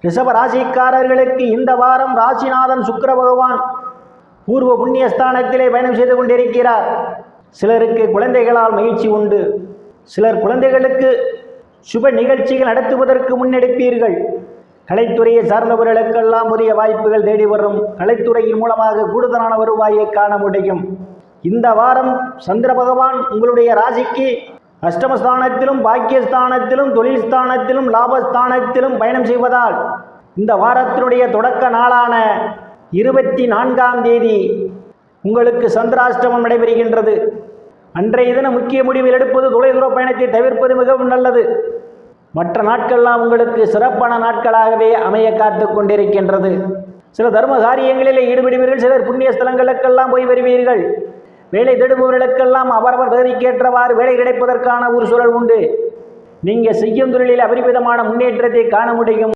ரிஷப ராசிக்காரர்களுக்கு இந்த வாரம் ராசிநாதன் சுக்கிர பகவான் பூர்வ புண்ணியஸ்தானத்திலே பயணம் செய்து கொண்டிருக்கிறார். சிலருக்கு குழந்தைகளால் மகிழ்ச்சி உண்டு. சிலர் குழந்தைகளுக்கு சுப நிகழ்ச்சிகள் நடத்துவதற்கு முன்னெடுப்பீர்கள். கலைத்துறையை சார்ந்தவர்களுக்கெல்லாம் புதிய வாய்ப்புகள் தேடி வரும். கலைத்துறையின் மூலமாக கூடுதலான வருவாயை காண முடியும். இந்த வாரம் சந்திர பகவான் உங்களுடைய ராசிக்கு அஷ்டமஸ்தானத்திலும் பாக்கியஸ்தானத்திலும் தொழில் ஸ்தானத்திலும் லாபஸ்தானத்திலும் பயணம் செய்வதால் இந்த வாரத்தினுடைய தொடக்க நாளான 24ஆம் தேதி உங்களுக்கு சந்திராஷ்டமம் நடைபெறுகின்றது. அன்றைய தினம் முக்கிய முடிவில் எடுப்பது தொலைதூர பயணத்தை தவிர்ப்பது மிகவும் நல்லது. மற்ற நாட்கள்லாம் உங்களுக்கு சிறப்பான நாட்களாகவே அமைய காத்து கொண்டிருக்கின்றது. சில தர்ம காரியங்களிலே ஈடுபடுவீர்கள். சிலர் புண்ணிய ஸ்தலங்களுக்கெல்லாம் போய் வருவீர்கள். வேலை தேடுபவர்களுக்கெல்லாம் அவரவர் தகுதிக்கேற்றவாறு வேலை கிடைப்பதற்கான ஒரு சூழல் உண்டு. நீங்கள் செய்யும் தொழிலில் அபரிமிதமான முன்னேற்றத்தை காண முடியும்.